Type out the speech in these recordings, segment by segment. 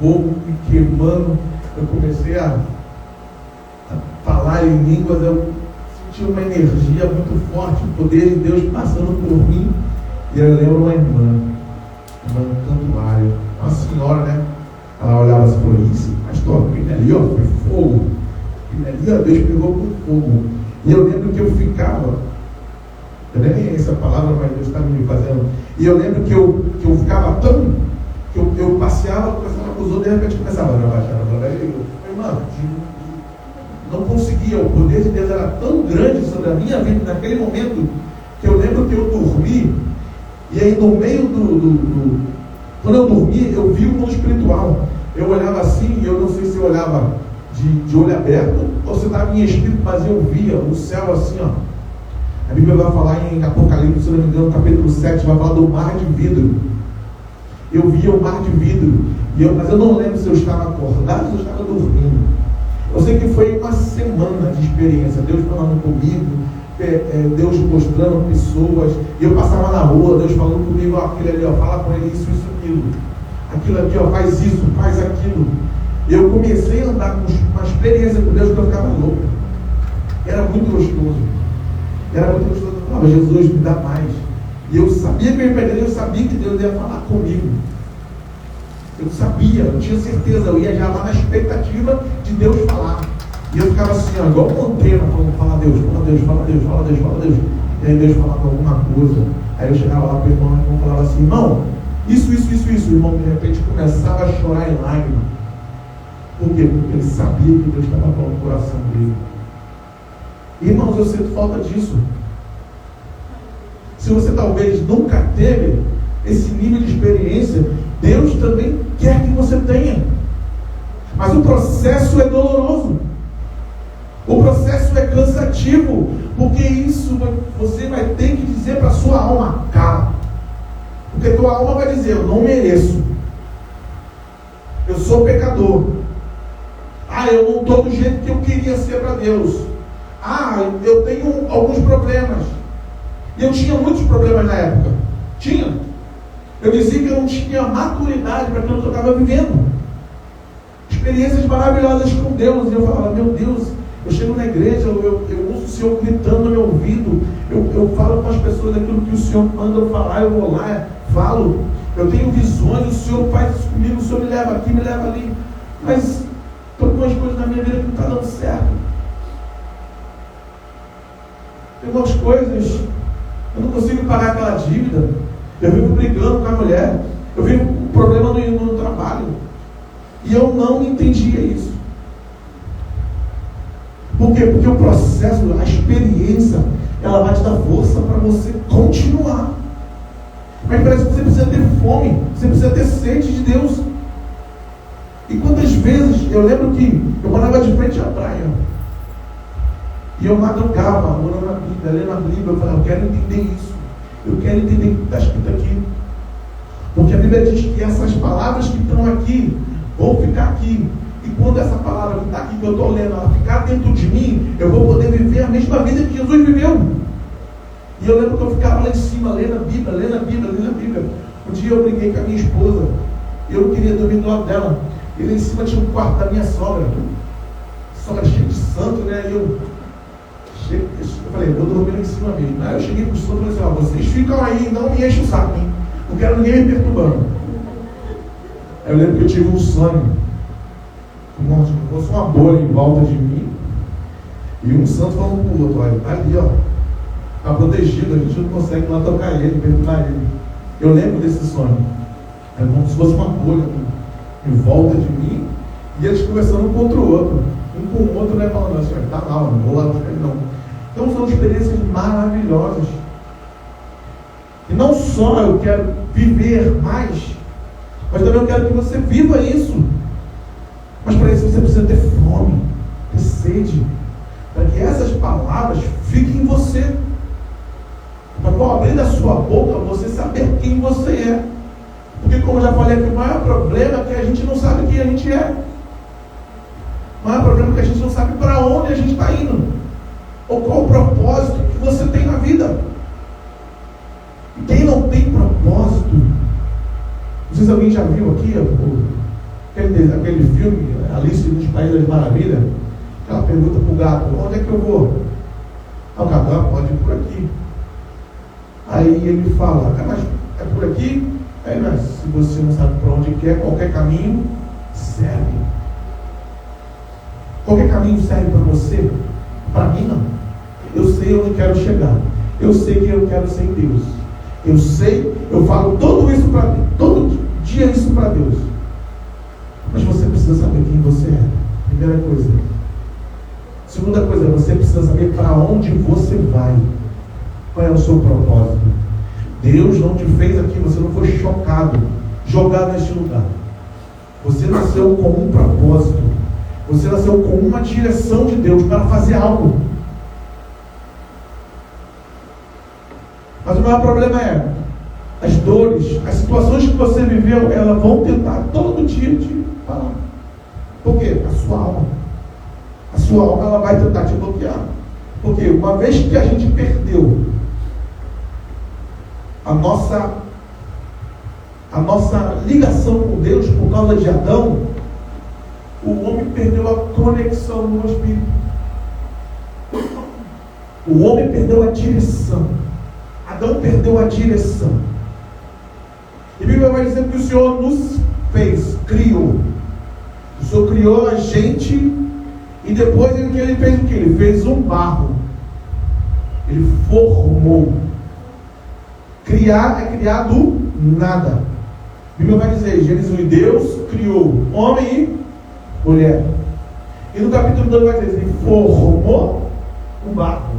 fogo me queimando. Eu comecei a falar em línguas, eu senti uma energia muito forte, o poder de Deus passando por mim. E eu lembro uma irmã Cantuária, uma senhora, né? Ela olhava assim e falou: isso, pastor, aquele ali, ó, foi fogo. Aquele ali, ó, Deus pegou com fogo. E eu lembro que eu ficava, eu nem essa palavra, mas Deus está me fazendo. E eu lembro que eu ficava tão, que eu passeava, conversava com os outros, de repente começava a baixar. Irmã, não conseguia, o poder de Deus era tão grande sobre a minha vida naquele momento, que eu lembro que eu dormi, e aí no meio quando eu dormi, eu vi o mundo espiritual. Eu olhava assim, e eu não sei se eu olhava de olho aberto, ou se estava em espírito, mas eu via o céu assim, ó. A Bíblia vai falar em Apocalipse, se não me engano, capítulo 7, vai falar do mar de vidro. Eu via o mar de vidro, mas eu não lembro se eu estava acordado ou se eu estava dormindo. Eu sei que foi uma semana de experiência, Deus falando comigo, Deus mostrando pessoas, e eu passava na rua, Deus falando comigo: ó, aquele ali, ó, fala com ele isso, aquilo. Aquilo aqui, ó, faz isso, faz aquilo. Eu comecei a andar com uma experiência com Deus que eu ficava louco. Era muito gostoso. Eu falava: Jesus, me dá mais. E eu sabia que eu ia perder, eu sabia que Deus ia falar comigo. Eu sabia, eu tinha certeza, eu ia já lá na expectativa de Deus falar. E eu ficava assim, ó, igual uma antena, falando: fala Deus, fala Deus, fala Deus, fala Deus, fala Deus. E aí Deus falava alguma coisa. Aí eu chegava lá para o irmão e falava assim: irmão, isso. O irmão de repente começava a chorar em lágrimas. Por quê? Porque ele sabia que Deus estava falando no coração dele. Irmãos, eu sinto falta disso. Se você talvez nunca teve esse nível de experiência, Deus também quer que você tenha. Mas o processo é doloroso. O processo é cansativo. Porque isso você vai ter que dizer para a sua alma: cala. Porque tua alma vai dizer: eu não mereço. Eu sou pecador. Eu não estou do jeito que eu queria ser para Deus. Eu tenho alguns problemas. E eu tinha muitos problemas na época. Eu dizia que eu não tinha maturidade para aquilo que eu estava vivendo. Experiências maravilhosas com Deus. E eu falava: meu Deus, eu chego na igreja, eu ouço o Senhor gritando no meu ouvido. Eu falo com as pessoas aquilo que o Senhor manda eu falar. Eu vou lá, falo. Eu tenho visões, o Senhor faz isso comigo. O Senhor me leva aqui, me leva ali. Mas estou com as coisas na minha vida que não está dando certo. Tem umas coisas, eu não consigo pagar aquela dívida. Eu vivo brigando com a mulher. Eu vivo com um problema no trabalho. E eu não entendia isso. Por quê? Porque o processo, a experiência, ela vai te dar força para você continuar. Mas parece que você precisa ter fome, você precisa ter sede de Deus. E quantas vezes, eu lembro que eu morava de frente à praia. E eu madrugava, orando na Bíblia, lendo a Bíblia. Eu falava: eu quero entender isso. Eu quero entender o que está escrito aqui. Porque a Bíblia diz que essas palavras que estão aqui vão ficar aqui. E quando essa palavra que está aqui, que eu estou lendo, ela ficar dentro de mim, eu vou poder viver a mesma vida que Jesus viveu. E eu lembro que eu ficava lá em cima, lendo a Bíblia. Um dia eu briguei com a minha esposa. Eu não queria dormir do lado dela. E lá em cima tinha um quarto da minha sogra. Sogra cheia de santo, né? E eu falei: vou dormir lá em cima mesmo. Aí eu cheguei para o santo e falei assim: vocês ficam aí, não me enchem o saco, hein? Não quero ninguém me perturbando. Aí eu lembro que eu tive um sonho, como se fosse uma bolha em volta de mim, e um santo falando para o outro: olha, está ali, ó, está protegido, a gente não consegue lá tocar ele, perturbar ele. Eu lembro desse sonho. É como se fosse uma bolha em volta de mim, e eles conversando um contra o outro, um com o outro, né, falando assim: está lá, não vou lá buscar ele não. Então são experiências maravilhosas. E não só eu quero viver mais, mas também eu quero que você viva isso. Mas para isso você precisa ter fome, ter sede, para que essas palavras fiquem em você. Para quando abrir da sua boca, você saber quem você é. Porque, como eu já falei aqui, o maior problema é que a gente não sabe quem a gente é. O maior problema é que a gente não sabe para onde a gente está indo. Ou qual o propósito que você tem na vida. E quem não tem propósito, não sei se alguém já viu aqui, aquele aquele filme, Alice nos Países das Maravilhas, ela pergunta para o gato, onde é que eu vou? O gato, pode ir por aqui. Aí ele fala, mas é por aqui? Aí, mas se você não sabe para onde quer, qualquer caminho serve. Qualquer caminho serve para você? Para mim não. Eu sei onde quero chegar. Eu sei que eu quero ser Deus. Eu sei, eu falo tudo isso para Deus. Todo dia isso para Deus. Mas você precisa saber quem você é. Primeira coisa. Segunda coisa, você precisa saber para onde você vai. Qual é o seu propósito? Deus não te fez aqui, você não foi chocado, jogado neste lugar. Você nasceu com um propósito. Você nasceu com uma direção de Deus para fazer algo. Mas o maior problema é as dores, as situações que você viveu, elas vão tentar todo dia te falar. Por quê? A sua alma. A sua alma, ela vai tentar te bloquear. Porque uma vez que a gente perdeu a nossa ligação com Deus por causa de Adão, o homem perdeu a conexão no Espírito. O homem perdeu a direção. Adão perdeu a direção. E a Bíblia vai dizer que o Senhor nos fez, criou. O Senhor criou a gente e depois ele fez o que? Ele fez um barro. Ele formou. Criar é criar do nada. A Bíblia vai dizer, Gênesis 1, Deus criou homem e mulher. E no capítulo 2 vai dizer, ele formou o barro.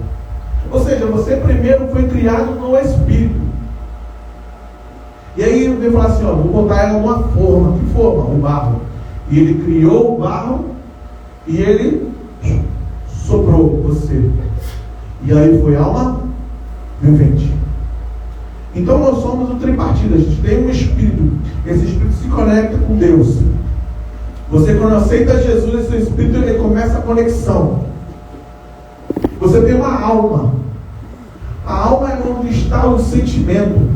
Ou seja, você primeiro foi criado no Espírito. E aí ele veio falar assim, vou botar ela numa forma. Que forma? O barro. E ele criou o barro e ele soprou você. E aí foi alma vivente. Então nós somos um tripartida. A gente tem um Espírito. Esse Espírito se conecta com Deus. Você, quando aceita Jesus, esse Espírito, ele começa a conexão. Você tem uma alma. A alma é onde está o sentimento.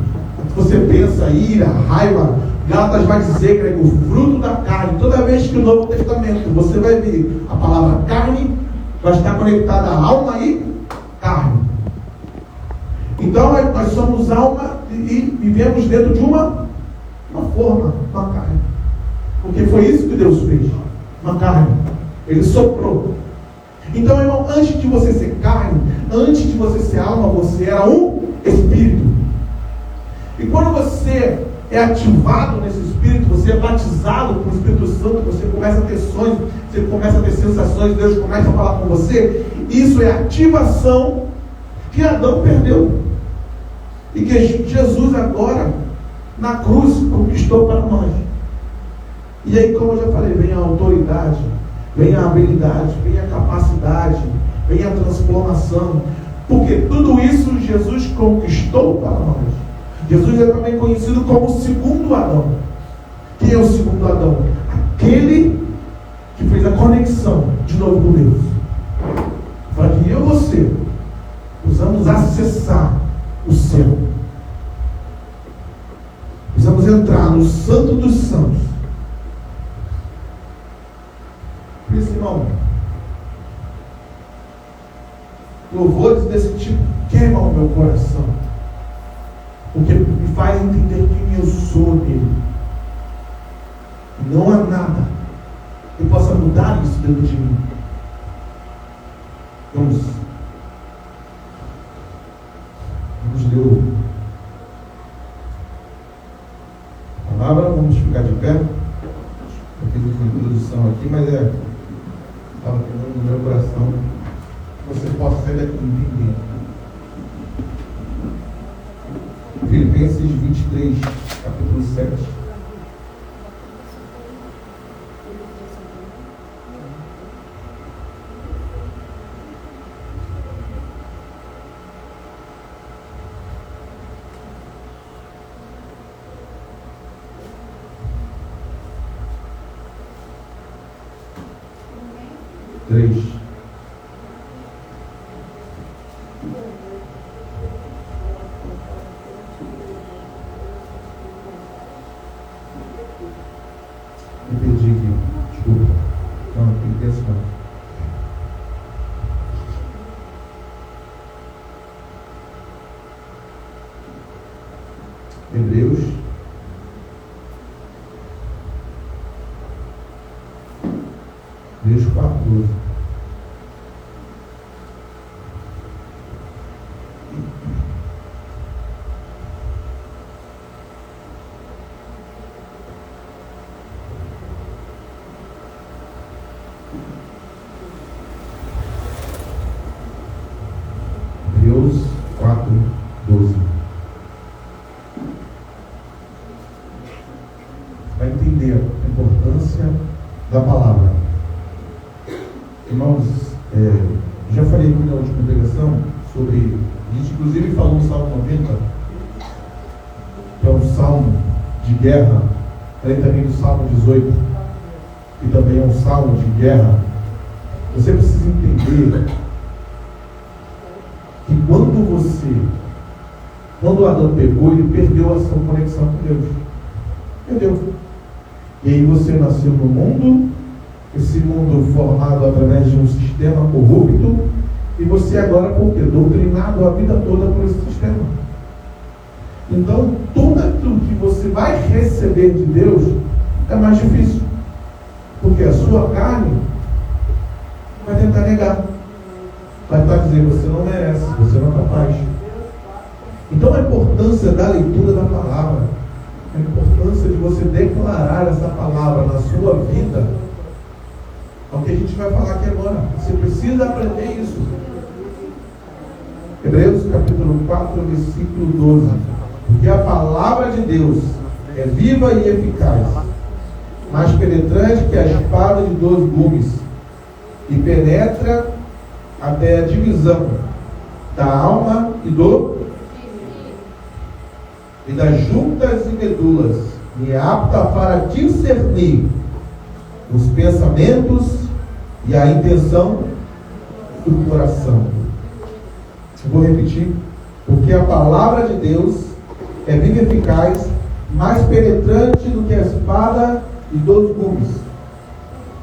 Você pensa, ira, raiva. Gálatas vai dizer, que é o fruto da carne. Toda vez que o Novo Testamento você vai ver a palavra carne, vai estar conectada a alma e carne. Então nós somos alma e vivemos dentro de uma forma, uma carne. Porque foi isso que Deus fez. Uma carne. Ele soprou. Então, irmão, antes de você ser carne, antes de você ser alma, você era um espírito. E quando você é ativado nesse espírito, você é batizado com o Espírito Santo, você começa a ter sonhos, você começa a ter sensações, Deus começa a falar com você. Isso é ativação que Adão perdeu. E que Jesus agora, na cruz, conquistou para nós. E aí, como eu já falei, vem a autoridade, vem a habilidade, vem a capacidade, vem a transformação. Porque tudo isso Jesus conquistou para nós. Jesus é também conhecido como o segundo Adão. Quem é o segundo Adão? Aquele que fez a conexão de novo com Deus. Para que eu e você possamos acessar o céu. Precisamos entrar no Santo dos Santos. Por isso, irmão, louvores desse tipo queimam o meu coração, porque me faz entender quem eu sou nele. Não há nada que possa mudar isso dentro de mim. Vamos ler a palavra, vamos ficar de pé. Eu fiz uma introdução aqui, mas estava quebrando no meu coração que você possa sair daqui entendendo. Filipenses 23, capítulo 7. Me perdi aqui. pense não. Hebreus 4:12. Hebreus 4:12. Vai entender a importância da palavra. Irmãos, já falei aqui na última pregação sobre, a gente inclusive falou no Salmo 90, que é um salmo de guerra. Falei também do Salmo 18, que também é um salmo de guerra. Você precisa entender que quando Adão pegou, ele perdeu a sua conexão com Deus. Perdeu. E aí você nasceu no mundo, esse mundo formado através de um sistema corrupto, e você agora, por quê? Doutrinado a vida toda por esse sistema. Então, tudo aquilo que você vai receber de Deus é mais difícil, porque a sua carne vai tentar negar, vai tentar dizer: você não merece, você não é capaz. Então, a importância da leitura da palavra, a importância de você declarar essa palavra na sua vida, é o que a gente vai falar aqui agora. Você precisa aprender isso. Hebreus capítulo 4, versículo 12. Porque a palavra de Deus é viva e eficaz, mais penetrante que a espada de 2 gumes, e penetra até a divisão da alma e das juntas e medulas, e é apta para discernir os pensamentos e a intenção do coração. Eu vou repetir. Porque a palavra de Deus é viva e eficaz, mais penetrante do que a espada de 2 gumes,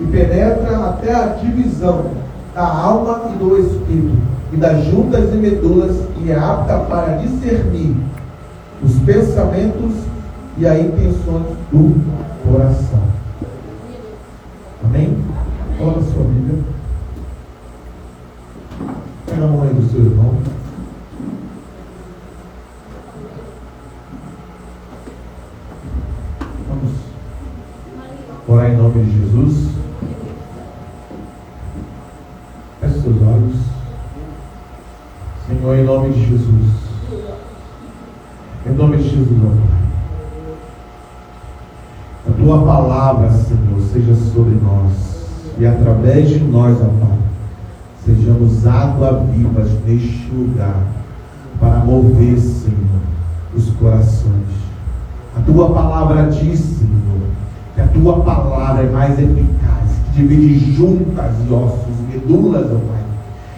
e penetra até a divisão da alma e do espírito, e das juntas e medulas, e é apta para discernir os pensamentos e as intenções do coração. Amém? Olha a sua Bíblia. Pega a mão aí do seu irmão. Vamos orar em nome de Jesus. Feche seus olhos. Senhor, em nome de Jesus. Em nome de Jesus, ó Pai. A Tua palavra, Senhor, seja sobre nós. E através de nós, ó Pai, sejamos água vivas neste lugar, para mover, Senhor, os corações. A Tua palavra diz, Senhor, que a Tua palavra é mais eficaz, que divide juntas e ossos, medulas, ó Pai,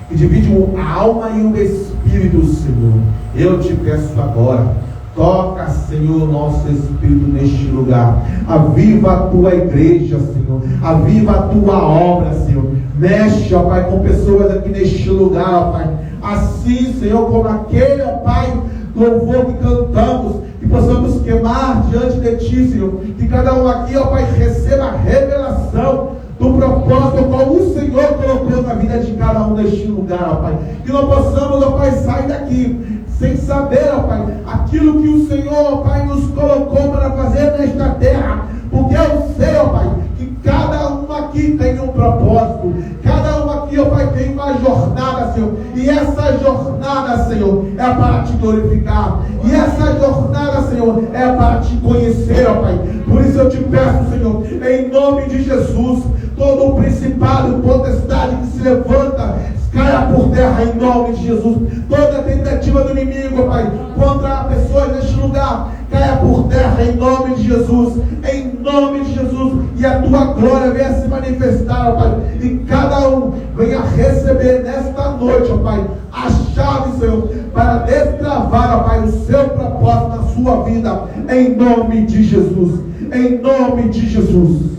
que divide a alma e o espírito, Senhor. Eu te peço agora, toca, Senhor, nosso espírito neste lugar. Aviva a Tua igreja, Senhor. Aviva a Tua obra, Senhor. Mexe, ó Pai, com pessoas aqui neste lugar, ó Pai. Assim, Senhor, como aquele, ó Pai, louvor que cantamos, que possamos queimar diante de Ti, Senhor. Que cada um aqui, ó Pai, receba a revelação do propósito qual o Senhor colocou na vida de cada um neste lugar, ó Pai. Que não possamos, ó Pai, sair daqui sem saber, ó Pai, aquilo que o Senhor, ó Pai, nos colocou para fazer nesta terra. Porque eu sei, ó Pai, que cada um aqui tem um propósito. Cada um aqui, ó Pai, tem uma jornada, Senhor. E essa jornada, Senhor, é para te glorificar. E essa jornada, Senhor, é para te conhecer, ó Pai. Por isso eu te peço, Senhor, em nome de Jesus, todo o principado e potestade que se levanta, caia por terra em nome de Jesus. Toda tentativa do inimigo, Pai, contra pessoas neste lugar, caia por terra em nome de Jesus. Em nome de Jesus. E a Tua glória venha se manifestar, ó Pai. E cada um venha receber nesta noite, ó Pai, a chave, Senhor, para destravar, ó Pai, o seu propósito na sua vida. Em nome de Jesus. Em nome de Jesus.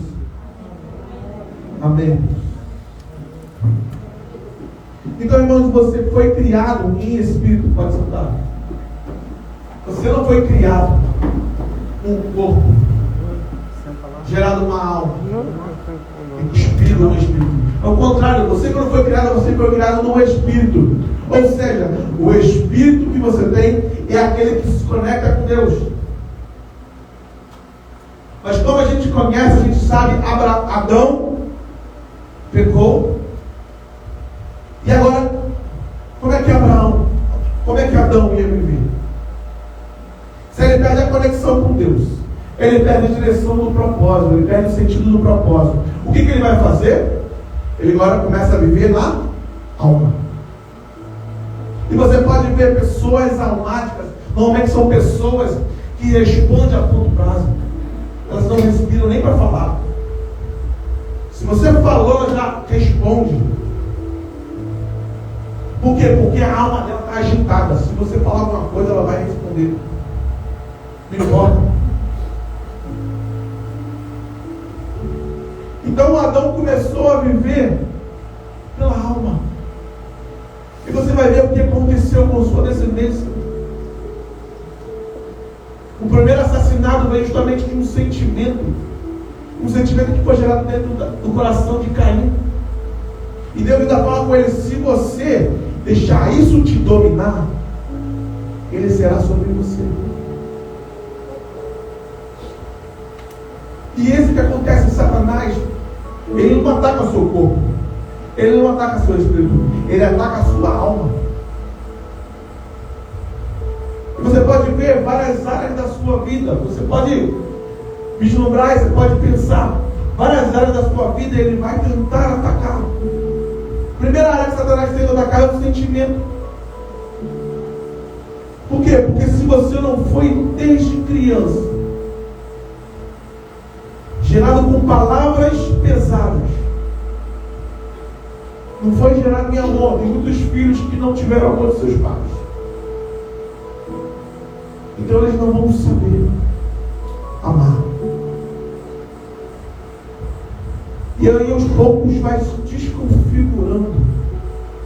Amém. Então, irmãos, você foi criado em espírito, pode sentar. Você não foi criado um corpo, gerado uma alma, cuspido no espírito. Ao contrário, você quando foi criado, você foi criado no espírito. Ou seja, o espírito que você tem é aquele que se conecta com Deus. Mas como a gente conhece, a gente sabe, Adão pecou. E agora, como é que Adão ia viver? Se ele perde a conexão com Deus, ele perde a direção do propósito, ele perde o sentido do propósito. O que ele vai fazer? Ele agora começa a viver na alma. E você pode ver pessoas almáticas, normalmente são pessoas que respondem a curto prazo. Elas não respiram nem para falar. Se você falou, ela já responde. Por quê? Porque a alma dela está agitada. Se você falar alguma coisa, ela vai responder. Não importa. Então Adão começou a viver pela alma. E você vai ver o que aconteceu com sua descendência. O primeiro assassinato veio justamente de um sentimento que foi gerado dentro do coração de Caim. E Deus ainda fala com ele: se você deixar isso te dominar, ele será sobre você. E esse que acontece em Satanás, ele não ataca o seu corpo, ele não ataca o seu espírito, ele ataca a sua alma. E você pode ver várias áreas da sua vida, você pode vislumbrar, você pode pensar, várias áreas da sua vida ele vai tentar atacar. A primeira área que Satanás tenta atacar é o sentimento. Por quê? Porque se você não foi desde criança gerado com palavras pesadas, não foi gerado em amor. Tem muitos filhos que não tiveram amor dos seus pais, então eles não vão saber amar. E aí aos poucos vai se desconfigurando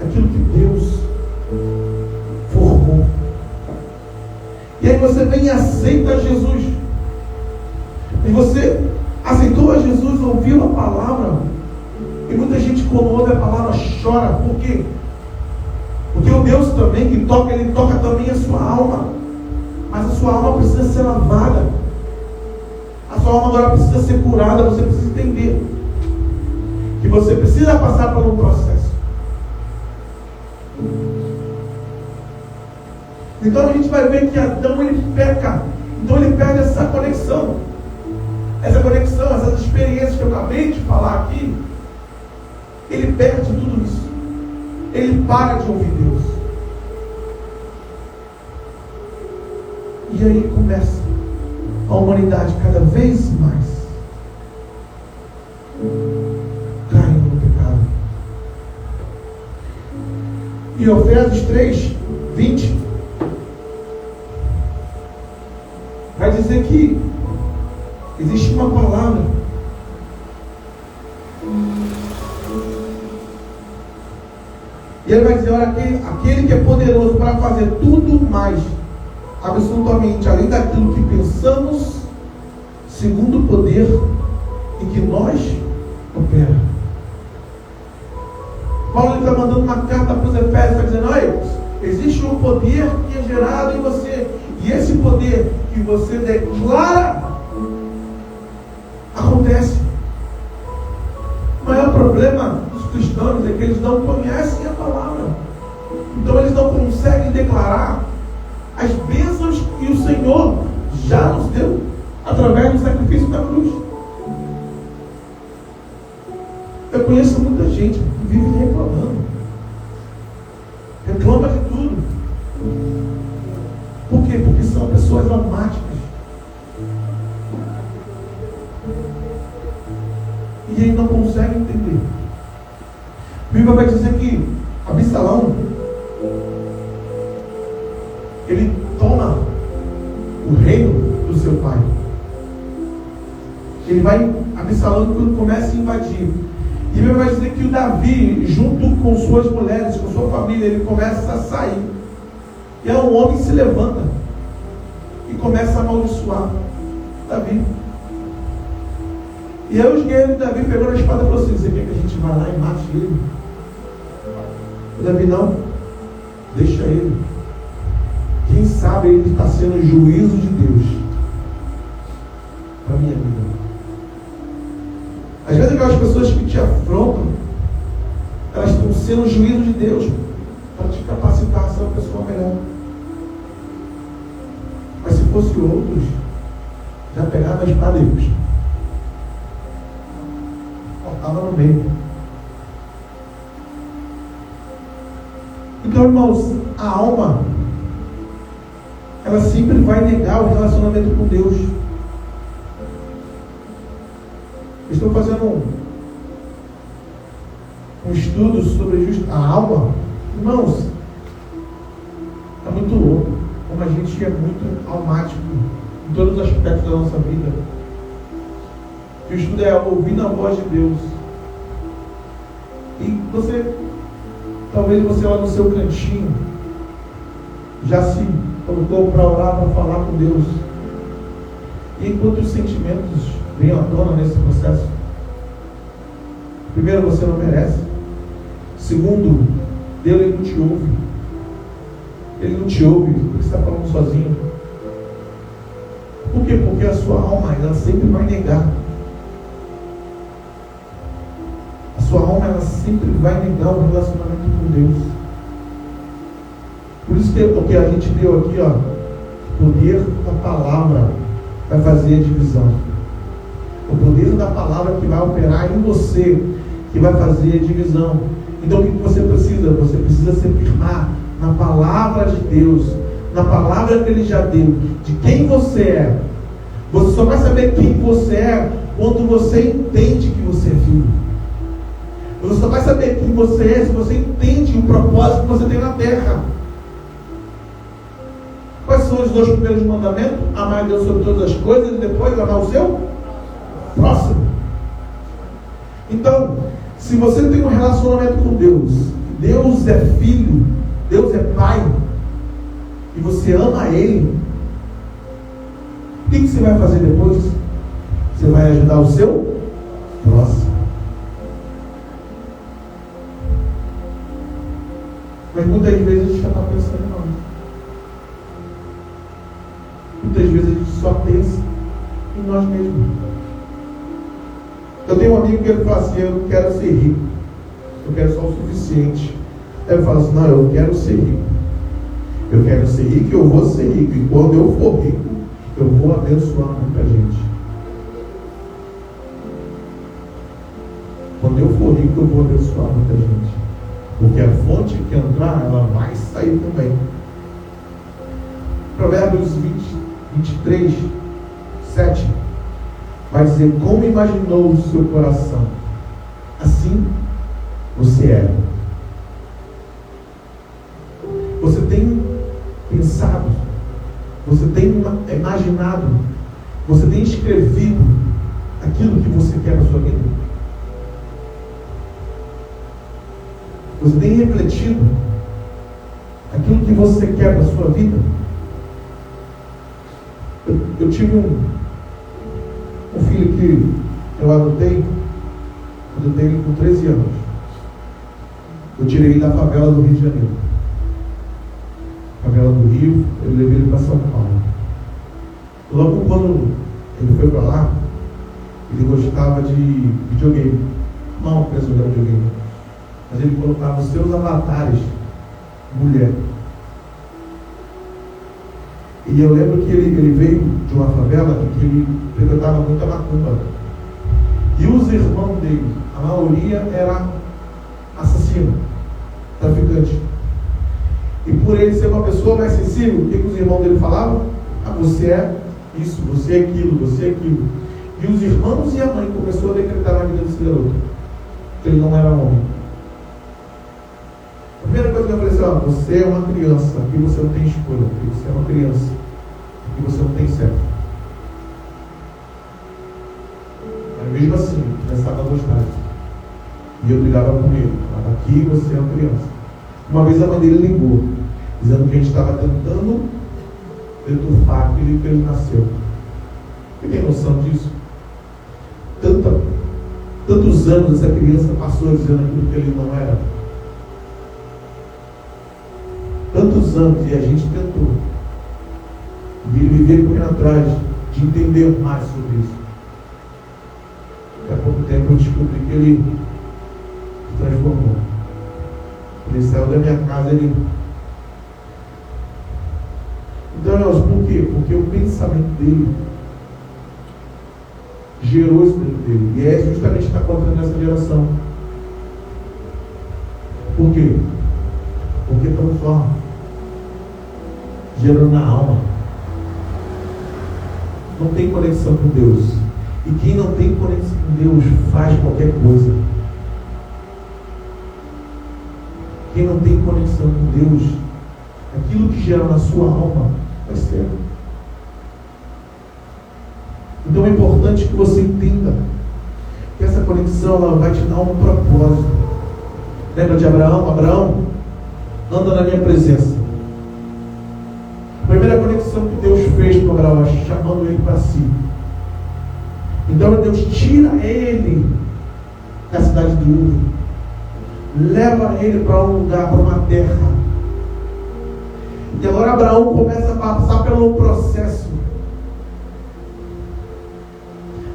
aquilo que Deus formou. E aí você vem e aceita Jesus. E você aceitou a Jesus, ouviu a palavra. E muita gente quando ouve a palavra chora. Por quê? Porque o Deus também que toca, ele toca também a sua alma. Mas a sua alma precisa ser lavada. A sua alma agora precisa ser curada. Você precisa entender que você precisa passar por um processo. Então a gente vai ver que Adão ele peca. Então ele perde essa conexão. Essas experiências que eu acabei de falar aqui, ele perde tudo isso. Ele para de ouvir Deus. E aí começa a humanidade cada vez mais caindo no pecado. E Efésios 3:20 vai dizer que existe uma palavra e ele vai dizer: olha, aquele que é poderoso para fazer tudo mais, absolutamente, além daquilo que pensamos, segundo o poder em que nós opera. Paulo está mandando uma carta para os Efésios, está dizendo: olha, existe um poder que é gerado em você, e esse poder que você declara acontece. O maior problema dos cristãos é que eles não conhecem a palavra. Então eles não conseguem declarar as bênçãos que o Senhor já nos deu através do sacrifício da cruz. Eu conheço muita gente que vive reclamando. Reclama de tudo. Por quê? Porque são pessoas almáticas. E ele não consegue entender. A Bíblia vai dizer que Absalão, ele toma o reino do seu pai. Absalão, quando começa a invadir, E ele vai dizer que o Davi, junto com suas mulheres, com sua família, ele começa a sair. E aí um homem se levanta e começa a amaldiçoar Davi. E aí os guerreiros de Davi pegou a espada e falou assim: você quer que a gente vá lá e mate ele? O Davi: não, deixa ele. Quem sabe ele está sendo o juízo de Deus para a minha vida. Às vezes aquelas pessoas que te afrontam, elas estão sendo o juízo de Deus para te capacitar a ser uma pessoa melhor. Mas se fosse outros, já pegava a espada e cortava no meio. Então, irmãos, a alma, ela sempre vai negar o relacionamento com Deus. Eu estou fazendo um estudo sobre a alma. Irmãos, é muito louco como a gente é muito almático em todos os aspectos da nossa vida. O estudo é ouvir a voz de Deus. E talvez você lá no seu cantinho já se colocou para orar, para falar com Deus. E enquanto os sentimentos vêm à tona nesse processo, primeiro, você não merece. Segundo, Deus ele não te ouve. Ele não te ouve porque você está falando sozinho. Por quê? Porque a sua alma, ela sempre vai negar. A sua alma, ela sempre vai negar o relacionamento com Deus. Por isso que o que a gente deu aqui, ó, o poder da palavra vai fazer a divisão. O poder da palavra que vai operar em você, que vai fazer a divisão. Então o que você precisa? Você precisa se firmar na palavra de Deus, na palavra que Ele já deu, de quem você é. Você só vai saber quem você é quando você entende que você é filho. Você só vai saber quem você é se você entende o propósito que você tem na terra. Quais são os 2 primeiros mandamentos? Amar a Deus sobre todas as coisas e depois amar o seu próximo. Então, se você tem um relacionamento com Deus, Deus é filho, Deus é pai, e você ama Ele, o que você vai fazer depois? Você vai ajudar o seu próximo. Mas muitas vezes a gente já está pensando não. Muitas vezes a gente só pensa em nós mesmos. Eu tenho um amigo que ele fala assim: eu não quero ser rico, eu quero só o suficiente. Aí eu falo assim: não, eu quero ser rico. Eu quero ser rico e eu vou ser rico. E quando eu for rico, eu vou abençoar muita gente. Quando eu for rico, eu vou abençoar muita gente. Porque a fonte que entrar, ela vai sair também. Provérbios 23, 7 vai dizer: como imaginou o seu coração, assim você é. Você tem pensado, você tem imaginado, você tem escrevido aquilo que você quer na sua vida? Você tem refletido aquilo que você quer na sua vida? Eu tive um filho que eu adotei ele com 13 anos. Eu tirei ele da favela do Rio de Janeiro. Favela do Rio, eu levei ele para São Paulo. Logo quando ele foi para lá, ele gostava de videogame. Não apenas jogar videogame, mas ele colocava os seus avatares mulher. E eu lembro que ele veio de uma favela em que ele frequentava muita macumba. E os irmãos dele, a maioria era assassino, traficante. E por ele ser uma pessoa mais sensível, o que os irmãos dele falavam? Ah, você é isso, você é aquilo, você é aquilo. E os irmãos e a mãe começaram a decretar na vida desse garoto que ele não era homem. A primeira coisa que eu falei assim: ó, você é uma criança, aqui você não tem escolha, aqui você é uma criança, aqui você não tem certo. Mas mesmo assim, começava a gostar. E eu brigava com ele. Falava, aqui você é uma criança. Uma vez a mãe dele ligou, dizendo que a gente estava tentando detufar aquele que ele nasceu. Você tem noção disso? Tantos anos essa criança passou dizendo aquilo que ele não era. Tantos anos, e a gente tentou. E ele veio correndo atrás de entender mais sobre isso. Daqui a pouco tempo eu descobri que ele se transformou. Ele saiu da minha casa, ele... Então, irmãos, por quê? Porque o pensamento dele gerou isso dentro dele. E é justamente o que está acontecendo nessa geração. Por quê? Porque transforma. Gerando na alma. Não tem conexão com Deus. E quem não tem conexão com Deus faz qualquer coisa. Quem não tem conexão com Deus, aquilo que gera na sua alma vai ser. Então é importante que você entenda que essa conexão ela vai te dar um propósito. Lembra de Abraão? Abraão, anda na minha presença. A primeira conexão que Deus fez com Abraão, chamando ele para si. Então Deus tira ele da cidade de Ur, leva ele para um lugar, para uma terra. E agora Abraão começa a passar pelo processo.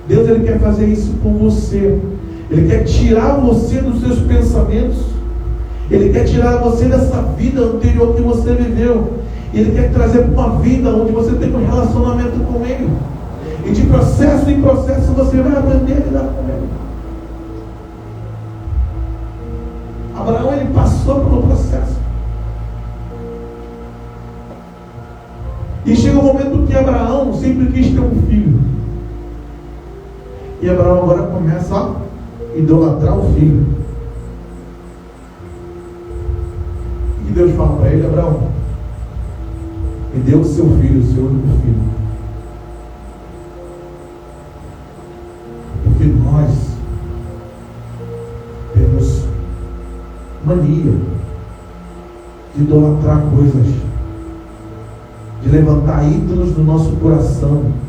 Deus ele quer fazer isso com você. Ele quer tirar você dos seus pensamentos. Ele quer tirar você dessa vida anterior que você viveu. E Ele quer trazer para uma vida onde você tem um relacionamento com Ele. E de processo em processo você vai aprender a lidar com Ele. Abraão ele passou pelo processo. E chega um momento que Abraão sempre quis ter um filho. E Abraão agora começa a idolatrar o filho. E Deus fala para ele: Abraão, me dê o seu filho, o seu único filho. Porque nós temos mania de idolatrar coisas, de levantar ídolos no nosso coração.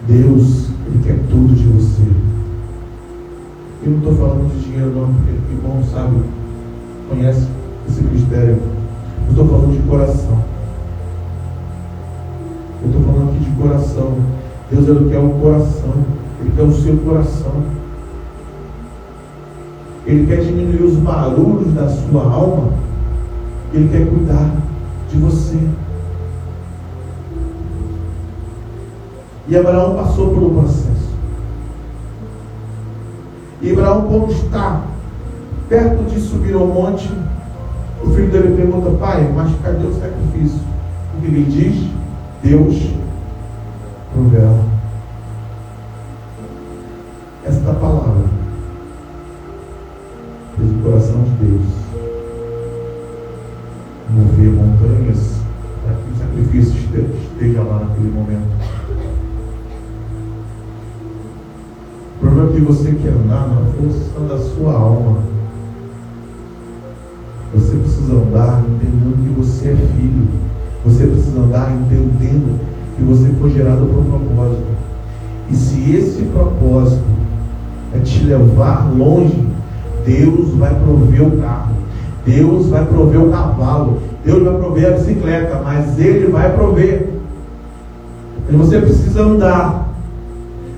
Deus, Ele quer tudo de você. Eu não estou falando de dinheiro não, porque o irmão sabe, conhece esse critério. Eu estou falando de coração. Eu estou falando aqui de coração. Deus, Ele quer o coração. Ele quer o seu coração. Ele quer diminuir os barulhos da sua alma. Ele quer cuidar de você. E Abraão passou pelo processo. E Abraão, quando está perto de subir ao monte, o filho dele pergunta: pai, mas cadê o sacrifício? O que ele diz? Deus proverá. Esta palavra fez o coração de Deus mover montanhas para que o sacrifício esteja lá naquele momento. O problema é que você quer andar na força da sua alma. Você precisa andar entendendo que você é filho. Você precisa andar entendendo que você foi gerado por um propósito. E se esse propósito é te levar longe, Deus vai prover o carro, Deus vai prover o cavalo, Deus vai prover a bicicleta, mas Ele vai prover. E você precisa andar.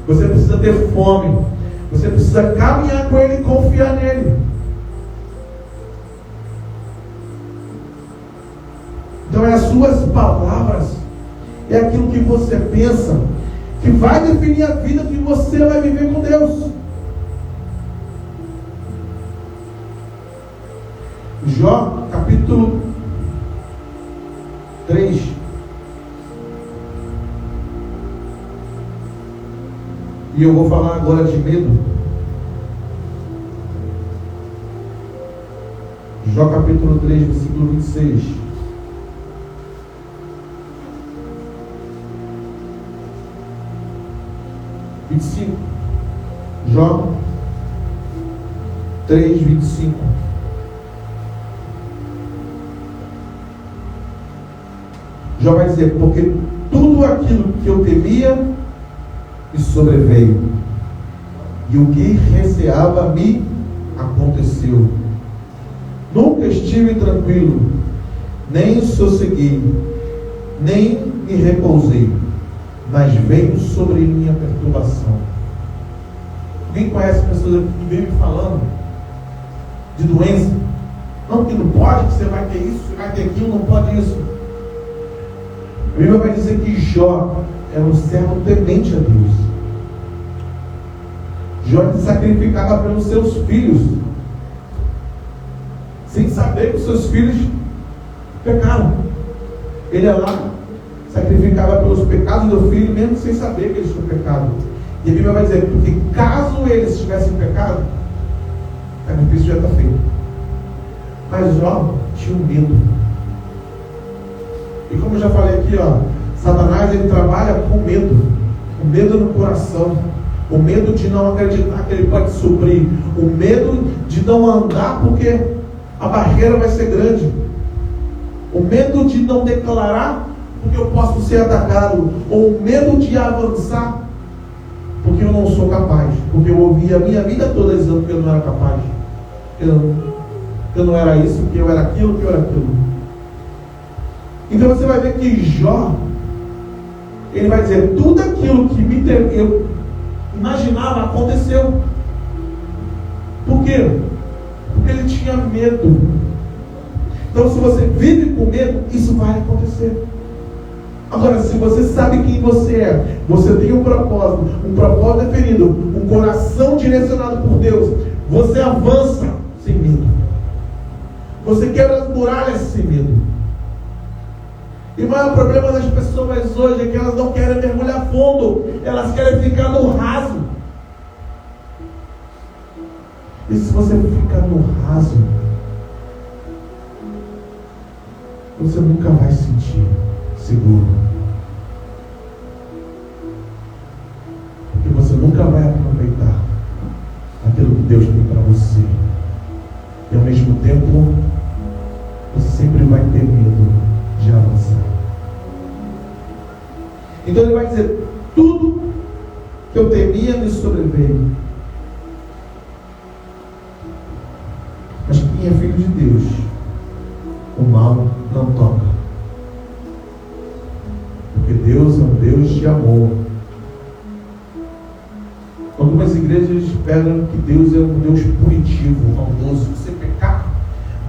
Você precisa ter fome. Você precisa caminhar com Ele e confiar nele. Então é as suas palavras, é aquilo que você pensa, que vai definir a vida que você vai viver com Deus. Jó, capítulo 3. E eu vou falar agora de medo. Jó capítulo 3, versículo 26. 25. Jó 3, 25. Jó vai dizer: porque tudo aquilo que eu temia me sobreveio, e o que receava me aconteceu. Nunca estive tranquilo, nem sosseguei, nem me repousei, mas veio sobre mim a perturbação. Alguém conhece pessoas aqui que vivem falando de doença? Não, que não pode, que você vai ter isso, você vai ter aquilo, não pode isso. A Bíblia vai dizer que Jó era um servo temente a Deus. Jó se sacrificava pelos seus filhos, sem saber que os seus filhos pecaram. Ele ia lá, sacrificava pelos pecados do filho, mesmo sem saber que eles tinham pecado. E a Bíblia vai dizer que caso eles tivessem pecado, o sacrifício já está feito. Mas Jó tinha um medo. E como eu já falei aqui, Satanás ele trabalha com medo. O medo no coração. O medo de não acreditar que ele pode suprir. O medo de não andar porque a barreira vai ser grande. O medo de não declarar porque eu posso ser atacado. Ou o medo de avançar porque eu não sou capaz. Porque eu ouvi a minha vida toda dizendo que eu não era capaz. Que eu não era isso, que eu era aquilo, que eu era aquilo. Então você vai ver que Jó, ele vai dizer: tudo aquilo que eu imaginava aconteceu. Por quê? Porque ele tinha medo. Então se você vive com medo, isso vai acontecer. Agora, se você sabe quem você é, você tem um propósito definido, um coração direcionado por Deus, você avança sem medo. Você quebra as muralhas sem medo. E o maior problema das pessoas hoje é que elas não querem mergulhar fundo, elas querem ficar no raso. E se você ficar no raso, você nunca vai se sentir seguro. Porque você nunca vai aproveitar aquilo que Deus tem para você. E ao mesmo tempo, você sempre vai ter medo de avançar. Então ele vai dizer: tudo que eu temia me sobreveio. Mas quem é filho de Deus, o mal não toca. Porque Deus é um Deus de amor. Algumas igrejas esperam que Deus é um Deus punitivo, maldoso. Se você pecar,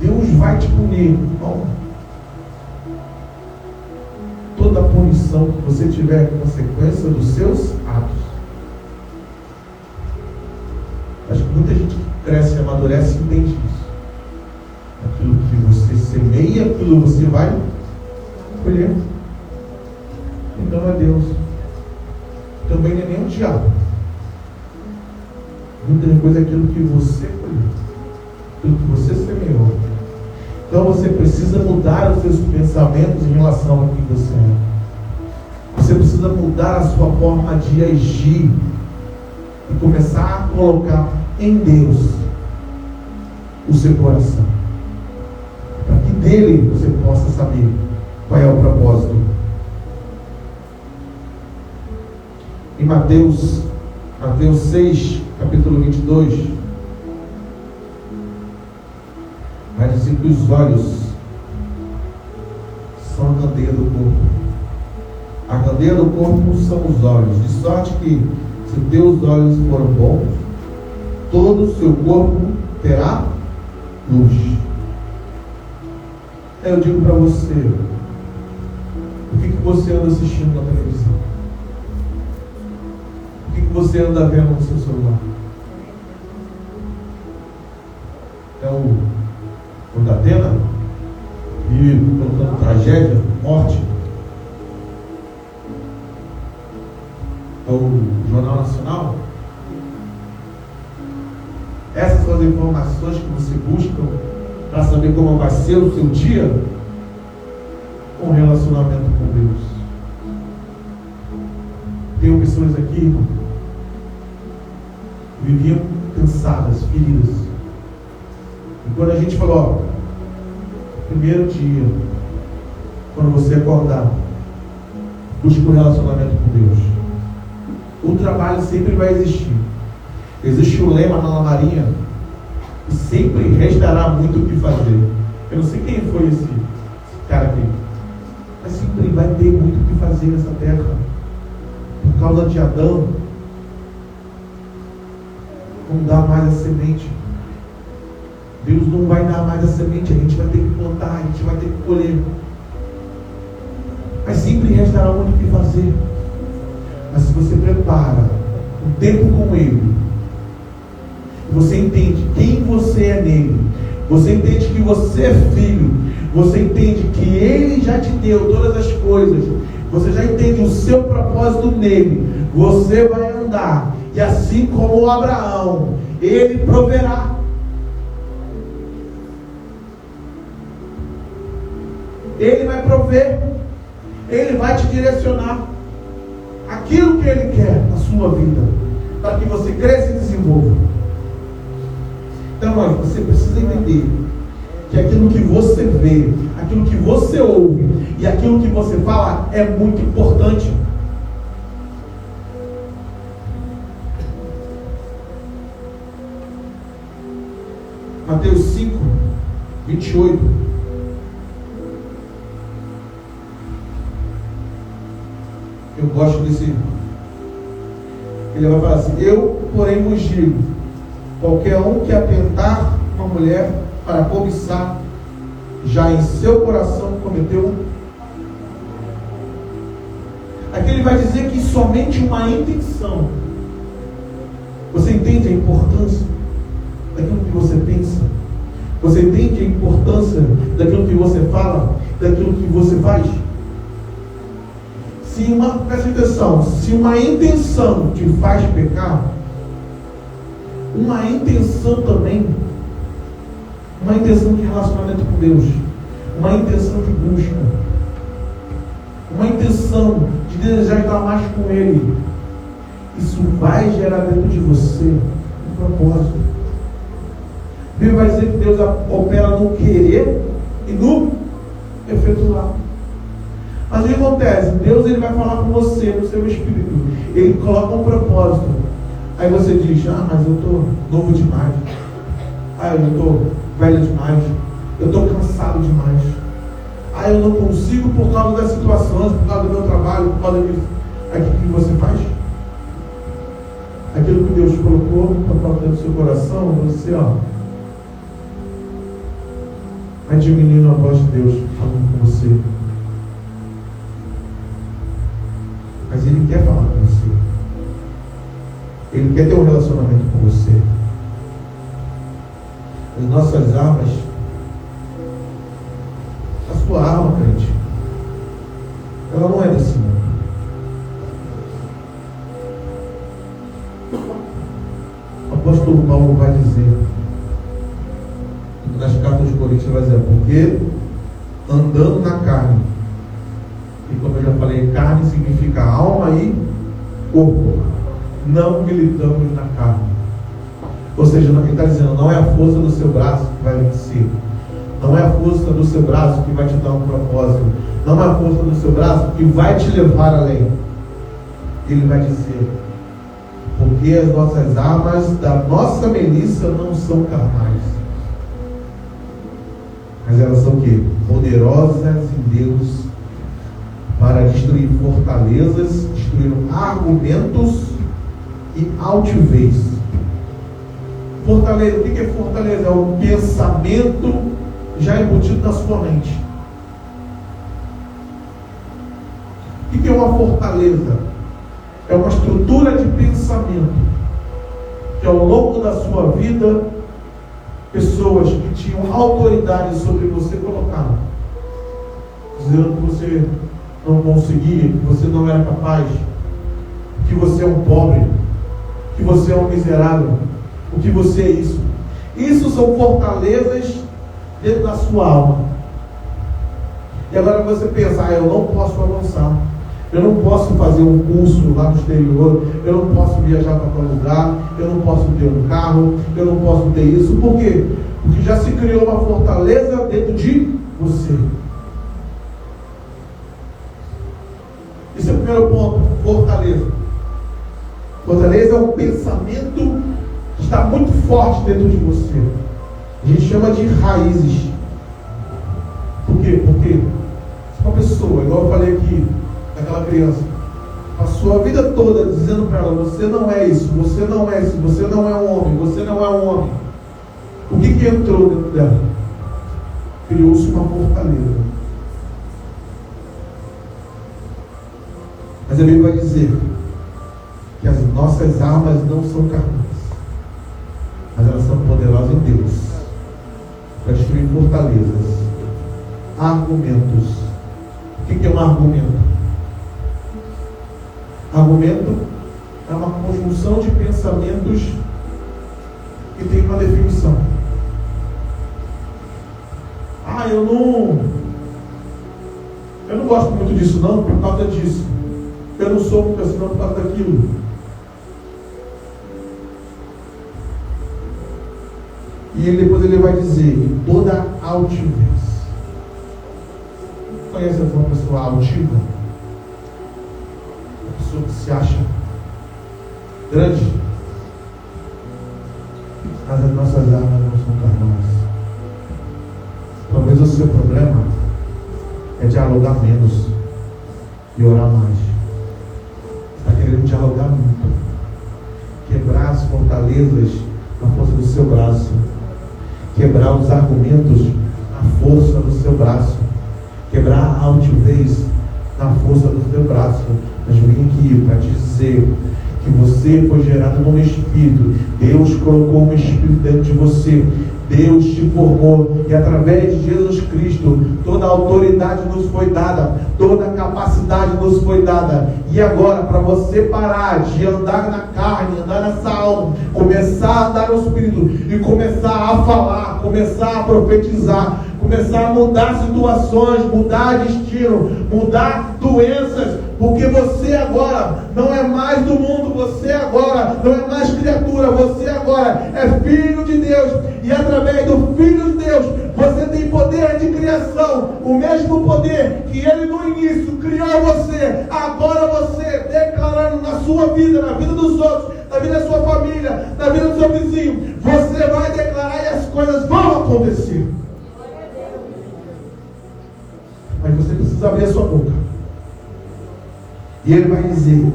Deus vai te punir. Não. Toda punição que você tiver é consequência dos seus atos. Acho que muita gente que cresce e amadurece entende isso. Aquilo que você semeia, aquilo você vai colher. Então é Deus. Também não é nem o diabo. Muita coisa é aquilo que você colheu, aquilo que você semeou. Então você precisa mudar os seus pensamentos em relação ao que você é. Você precisa mudar a sua forma de agir e começar a colocar em Deus o seu coração, para que dele você possa saber qual é o propósito. Em Mateus 6, capítulo 22, vai dizer que os olhos são a candeia do corpo. A candeia do corpo são os olhos, de sorte que, se teus olhos forem bons, todo o seu corpo terá luz. Eu digo para você: o que você anda assistindo na televisão? O que você anda vendo no seu celular? É o da Atena, e colocando tragédia, morte. É o Jornal Nacional. Essas são as informações que você busca para saber como vai ser o seu dia com relacionamento com Deus. Tem pessoas aqui cansadas, feridas. E quando a gente falou, primeiro dia, quando você acordar, busque um relacionamento com Deus. O trabalho sempre vai existir. Existe um lema na Marinha, e sempre restará muito o que fazer. Eu não sei quem foi esse cara aqui, mas sempre vai ter muito o que fazer nessa terra. Por causa de Adão, não dá mais a semente. Deus não vai dar mais a semente, a gente vai ter que plantar, a gente vai ter que colher. Mas sempre restará muito o que fazer. Mas se você prepara um tempo com Ele, você entende quem você é nele, você entende que você é filho, você entende que Ele já te deu todas as coisas, você já entende o seu propósito nele, você vai andar, e assim como Abraão, Ele proverá. Ele vai prover, Ele vai te direcionar aquilo que Ele quer na sua vida, para que você cresça e desenvolva. Então, você precisa entender que aquilo que você vê, aquilo que você ouve e aquilo que você fala é muito importante. Mateus 5, 28. Eu gosto desse. Ele vai falar assim: eu, porém, vos digo, qualquer um que atentar uma mulher para cobiçar, já em seu coração cometeu. Aqui ele vai dizer que somente uma intenção. Você entende a importância daquilo que você pensa? Você entende a importância daquilo que você fala, daquilo que você faz? Presta atenção, se uma intenção te faz pecar, uma intenção também, uma intenção de relacionamento com Deus, uma intenção de busca, uma intenção de desejar estar mais com Ele, isso vai gerar dentro de você um propósito. A Bíblia vai dizer que Deus opera no querer e no efetuar. Mas o que acontece? Deus, Ele vai falar com você, no seu espírito, Ele coloca um propósito. Aí você diz: mas eu estou novo demais, eu estou velho demais, eu estou cansado demais, eu não consigo por causa das situações, por causa do meu trabalho, por causa disso. Aí o que você faz? Aquilo que Deus colocou para falar dentro do seu coração, você vai diminuindo a voz de Deus falando com você. Mas Ele quer falar com você. Ele quer ter um relacionamento com você. As nossas armas, a sua arma, crente, ela não é desse mundo. O apóstolo Paulo vai dizer, nas cartas de Coríntios, vai dizer: porque andando na carne, e como eu já falei, carne significa alma e corpo, não militamos na carne. Ou seja, ele está dizendo, não é a força do seu braço que vai vencer, não é a força do seu braço que vai te dar um propósito, não é a força do seu braço que vai te levar além. Ele vai dizer: porque as nossas armas da nossa milícia não são carnais, mas elas são o quê? Poderosas em Deus para destruir fortalezas, destruir argumentos e altivez. Fortaleza, o que é fortaleza? É um pensamento já embutido na sua mente. O que é uma fortaleza? É uma estrutura de pensamento que ao longo da sua vida, pessoas que tinham autoridade sobre você colocaram, dizendo que você não conseguia, que você não era capaz, que você é um pobre, que você é um miserável, o que você é isso. Isso são fortalezas dentro da sua alma. E agora você pensa: eu não posso avançar, Eu não posso fazer um curso lá no exterior, eu não posso viajar para tal lugar, eu não posso ter um carro, eu não posso ter isso. Por quê? Porque já se criou uma fortaleza dentro de você. Esse é o primeiro ponto, fortaleza. Fortaleza é um pensamento que está muito forte dentro de você. A gente chama de raízes. Por quê? Porque se uma pessoa, igual eu falei aqui, daquela criança, passou a vida toda dizendo para ela: você não é isso, você não é isso, você não é um homem, você não é um homem. O que entrou dentro dela? Criou-se uma fortaleza. Mas a Bíblia vai dizer que as nossas armas não são carnais, mas elas são poderosas em Deus para destruir fortalezas, argumentos. O que é um argumento? Argumento é uma conjunção de pensamentos que tem uma definição. Eu não gosto muito disso não, por causa disso. Eu não sou muito assim não, por causa daquilo. E depois ele vai dizer: em toda altivez. Conhece uma pessoa altiva? Uma pessoa que se acha grande? Mas as nossas armas não são carnais. Talvez o seu problema é dialogar menos e orar mais. Está querendo dialogar muito, quebrar as fortalezas na força do seu braço, quebrar os argumentos na força do seu braço, quebrar a altivez na força do seu braço. Mas vim aqui para te dizer que você foi gerado num espírito. Deus colocou um espírito dentro de você. Deus te formou, e através de Jesus Cristo toda a autoridade nos foi dada, toda a capacidade nos foi dada. E agora, para você parar de andar na carne, andar nessa alma, começar a andar no Espírito e começar a falar, começar a profetizar, começar a mudar situações, mudar destino, mudar doenças, porque você agora não é mais do mundo, você agora não é mais criatura, você agora é filho de Deus, e através do Filho de Deus você tem poder de criação, o mesmo poder que Ele no início criou você. Agora você declarando na sua vida, na vida dos outros, na vida da sua família, na vida do seu vizinho, você vai declarar e as coisas vão acontecer. Mas você precisa abrir a sua boca. E ele vai dizer: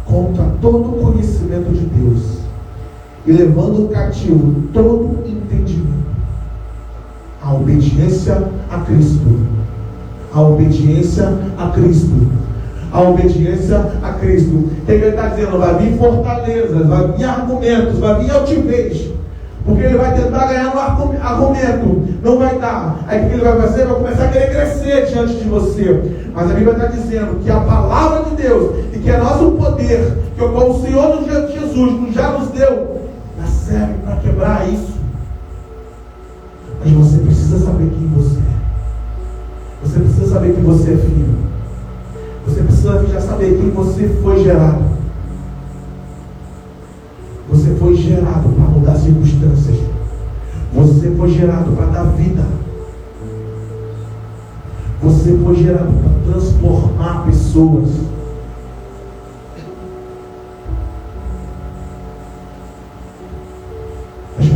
contra todo o conhecimento de Deus, e levando cativo todo entendimento à obediência a Cristo. A obediência a Cristo. A obediência a Cristo. O que ele está dizendo? Vai vir fortalezas, vai vir argumentos, vai vir altivez. Porque ele vai tentar ganhar no argumento, não vai dar. Aí o que ele vai fazer? Vai começar a querer crescer diante de você. Mas a Bíblia está dizendo que a palavra de Deus, e que é nosso poder, que o Senhor no dia de Jesus já nos deu, já serve para quebrar isso. Mas você precisa saber quem você é. Você precisa saber que você é filho. Você precisa já saber quem você foi gerado. Você foi gerado para mudar circunstâncias. Você foi gerado para dar vida. Você foi gerado para transformar pessoas. Mas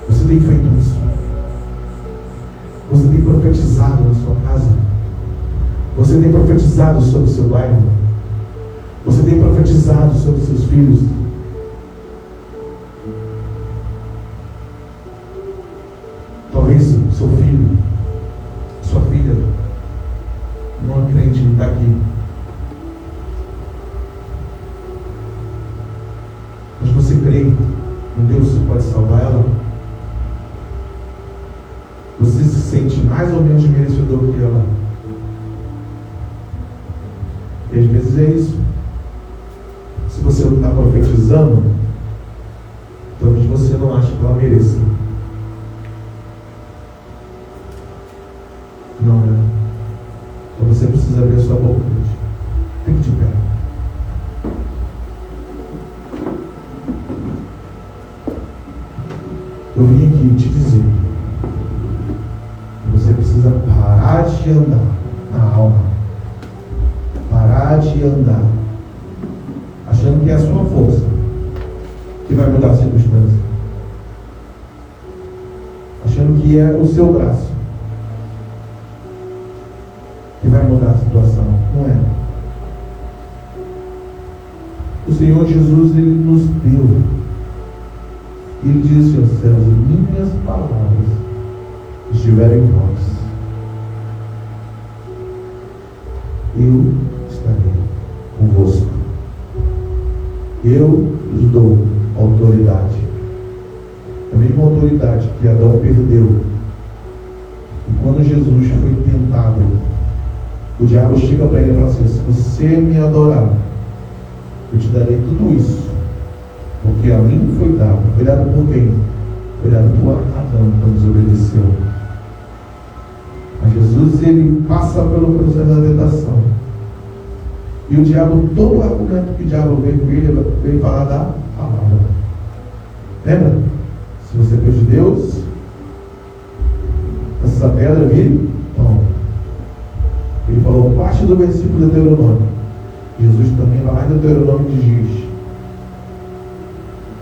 você tem feito isso. Você tem profetizado na sua casa. Você tem profetizado sobre o seu bairro. Você tem profetizado sobre os seus filhos. Talvez seu filho, sua filha, não acredite em estar aqui. Mas você crê em Deus que pode salvar ela? Você se sente mais ou menos merecedor que ela? E às vezes é isso. Se você não está profetizando, talvez você não ache que ela mereça. não, né? Então você precisa abrir a sua boca hoje. Fique de pé. Eu vim aqui te dizer que você precisa parar de andar na alma. Parar de andar achando que é a sua força que vai mudar a circunstância. Achando que é o seu braço que vai mudar a situação. Não é. O Senhor Jesus, Ele nos deu. Ele disse aos céus: minhas palavras estiverem em vós, eu estarei convosco. Eu lhes dou autoridade. A mesma autoridade que Adão perdeu. E quando Jesus foi tentado, o diabo chega para ele e fala assim: se você me adorar, eu te darei tudo isso. Porque a mim foi dado. Foi dado por quem? Foi dado por Adão, quando desobedeceu. Mas Jesus, ele passa pelo processo da tentação. E o diabo, todo o argumento que o diabo veio com ele, veio falar da palavra. Lembra? Se você for de Deus, essa pedra vire pão. Ele falou parte do versículo de Deuteronômio. Jesus também vai lá em Deuteronômio de diz: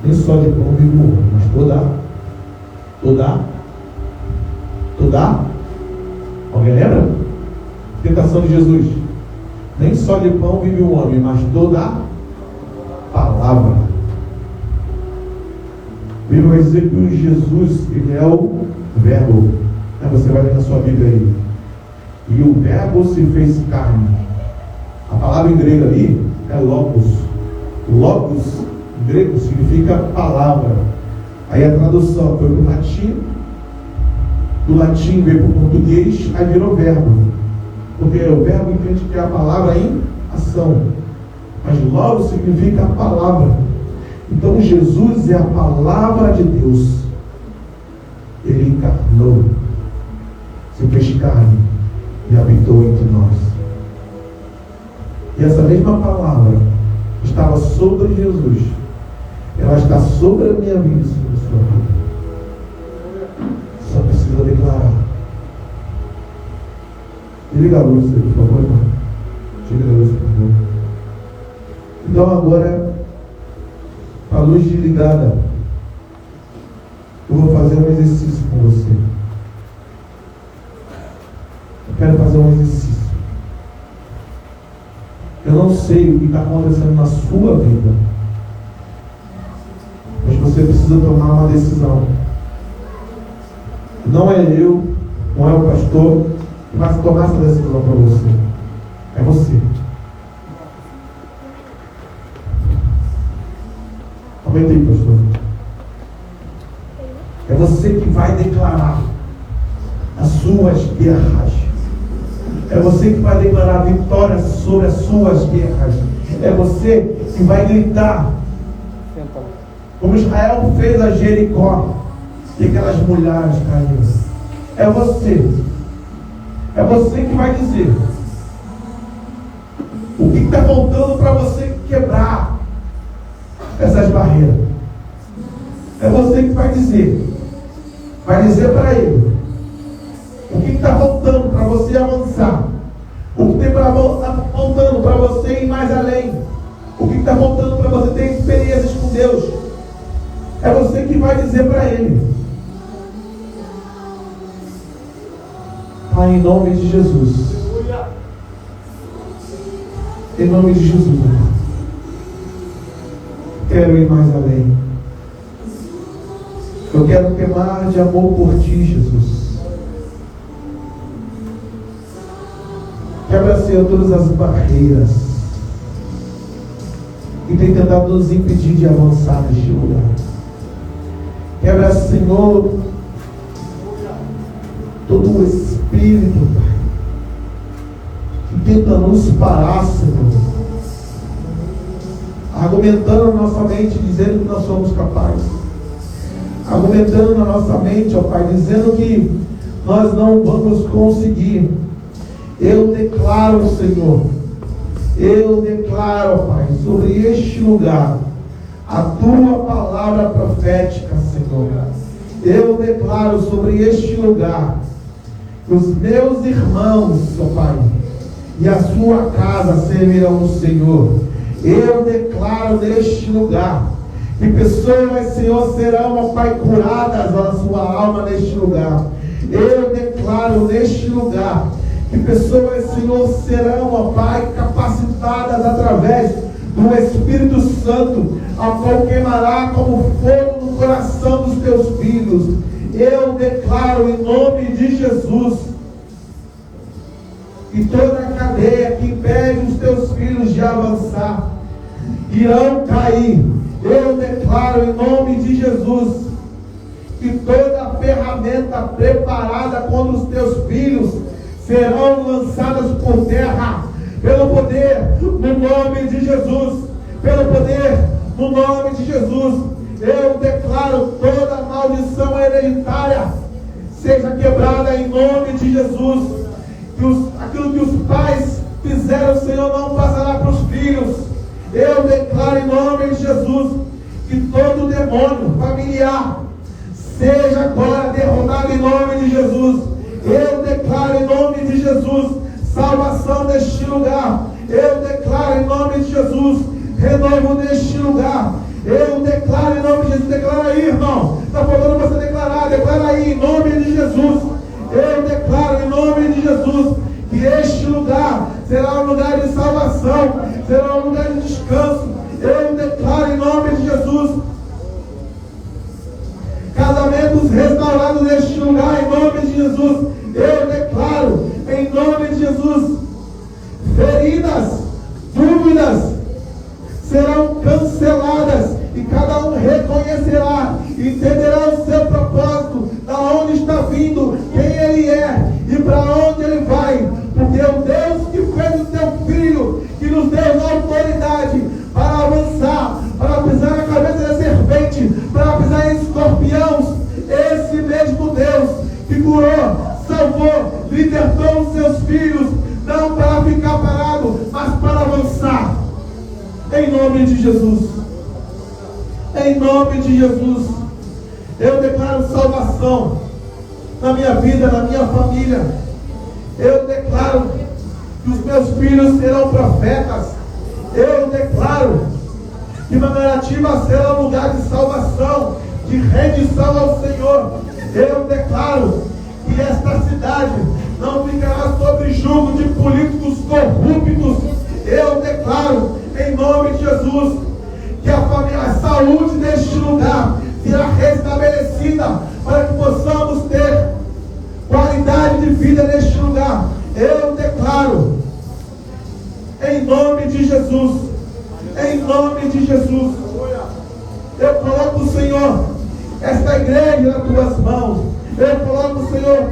nem só de pão vive o homem, mas toda. Alguém lembra? Tentação de Jesus. Nem só de pão vive o homem, mas toda palavra. Ele vai dizer que Jesus, ele é o verbo. Você vai ler na sua Bíblia aí. E o verbo se fez carne. A palavra em grego ali é logos. Logos em grego significa palavra. Aí a tradução foi para o latim. Do latim veio para o português, aí virou verbo. Porque o verbo entende que é a palavra em ação. Mas logo significa a palavra. Então Jesus é a palavra de Deus. Ele encarnou, se fez carne e habitou entre nós. E essa mesma palavra estava sobre Jesus. Ela está sobre a minha vida e sobre a sua vida. Só precisa declarar. Liga a luz, por favor, irmão. Liga a luz, por favor. Então agora, a luz desligada, eu vou fazer um exercício com você. Eu quero fazer um exercício. Eu não sei o que está acontecendo na sua vida, mas você precisa tomar uma decisão. Não é eu, não é o pastor que vai tomar essa decisão para você. É você. Aumenta aí, pastor. É você que vai declarar as suas guerras. É você que vai declarar vitórias sobre as suas guerras. É você que vai gritar, como Israel fez a Jericó, e aquelas mulheres caíram. É você. É você que vai dizer o que está faltando para você quebrar essas barreiras. É você que vai dizer para ele o que está faltando para você avançar, o que tem faltando para você ir mais além, o que está faltando para você ter experiências com Deus. É você que vai dizer para ele. Pai, em nome de Jesus, em nome de Jesus, quero ir mais além. Eu quero queimar de amor por ti, Jesus. Quebra, Senhor, todas as barreiras que tem tentado nos impedir de avançar neste lugar. Quebra, Senhor, todo o espírito, Pai, que tenta nos parar, Senhor, argumentando na nossa mente, dizendo que nós somos capazes, argumentando na nossa mente, ó Pai, dizendo que nós não vamos conseguir. Eu declaro, Senhor, eu declaro, Pai, sobre este lugar, a Tua palavra profética, Senhor. Eu declaro sobre este lugar, que os meus irmãos, ó Pai, e a sua casa servirão o Senhor. Eu declaro neste lugar, que pessoas, Senhor, serão, ó Pai, curadas na sua alma neste lugar. Eu declaro neste lugar, que pessoas, Senhor, serão, ó Pai, capacitadas através do Espírito Santo, a qual queimará como fogo no coração dos teus filhos. Eu declaro em nome de Jesus, que toda a cadeia que impede os teus filhos de avançar, irão cair. Eu declaro em nome de Jesus, que toda a ferramenta preparada contra os teus filhos serão lançadas por terra, pelo poder, no nome de Jesus, pelo poder, no nome de Jesus. Eu declaro toda maldição hereditária seja quebrada em nome de Jesus. Aquilo que os pais fizeram, Senhor, não passará para os filhos. Eu declaro em nome de Jesus, que todo demônio familiar seja agora derrotado em nome de Jesus. Eu declaro em nome de Jesus salvação neste lugar. Eu declaro em nome de Jesus renovo neste lugar. Eu declaro em nome de Jesus. Declara aí, irmão. Está faltando você declarar. Declara aí em nome de Jesus. Eu declaro em nome de Jesus que este lugar será um lugar de salvação, será um lugar de descanso. Eu declaro em nome de Jesus casamentos restaurados neste lugar, em nome de Jesus. Eu declaro em nome de Jesus feridas, dúvidas serão canceladas, e cada um reconhecerá, entenderá o seu propósito, da onde está vindo, quem ele é e para onde ele vai, porque o Deus que fez o teu filho, que nos deu autoridade para avançar, para pisar na cabeça da serpente, para pisar em escorpiões, esse mesmo Deus que curou, salvou, libertou os seus filhos, não para ficar parado, mas para avançar. Em nome de Jesus. Em nome de Jesus. Eu declaro salvação na minha vida, na minha família. Eu declaro que os meus filhos serão profetas. Eu declaro que Mangaratiba será um lugar de salvação, de rendição ao Senhor. Eu declaro que esta cidade não ficará sob julgo de políticos corruptos. Eu declaro em nome de Jesus que a saúde deste lugar será restabelecida, para que possamos ter qualidade de vida neste lugar. Eu declaro em nome de Jesus, em nome de Jesus, eu coloco, Senhor, esta igreja nas tuas mãos. Eu coloco, Senhor,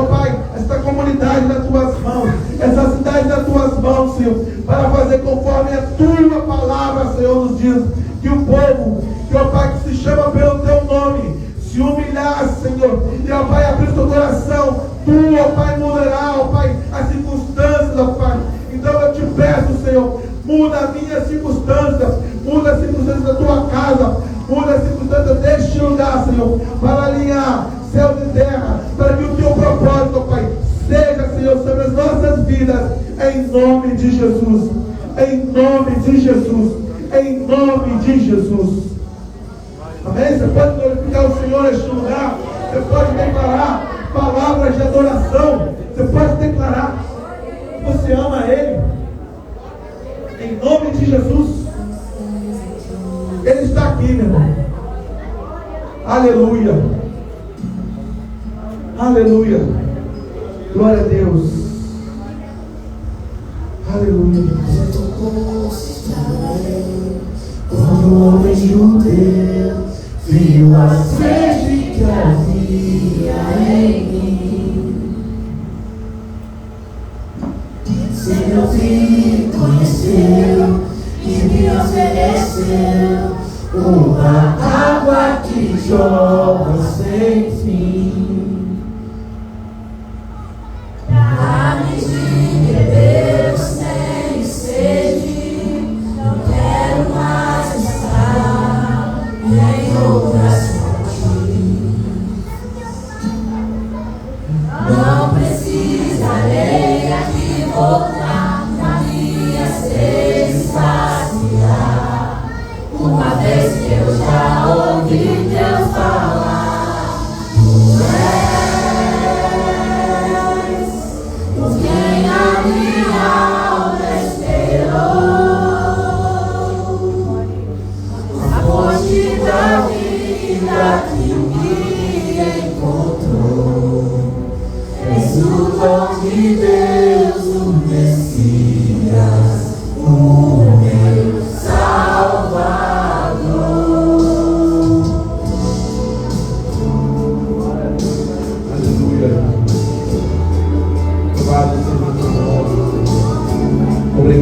Pai, esta comunidade nas tuas mãos, essa cidade nas tuas mãos, Senhor, para fazer conforme a tua palavra, Senhor, nos diz. Que o povo, que o Pai, que se chama pelo teu nome, se humilhar, Senhor, e ó Pai, abrir o teu coração, tu, ó Pai, mudará, ó Pai, as circunstâncias, ó Pai. Então eu te peço, Senhor, muda a minha circunstância, muda as circunstâncias da tua casa, muda as circunstâncias deste lugar, Senhor, para alinhar céus e terra, para que o teu propósito, Pai, seja, Senhor, sobre as nossas vidas, em nome de Jesus, em nome de Jesus, em nome de Jesus. Amém? Você pode glorificar o Senhor neste lugar, você pode declarar palavras de adoração, você pode declarar que você ama Ele, em nome de Jesus. Ele está aqui, meu irmão. Aleluia. Aleluia. Glória a Deus. Aleluia. Quando o homem judeu viu a sede que havia em mim, seu filho conheceu e me ofereceu uma água que jorra sem fim.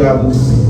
obrigado, Senhor.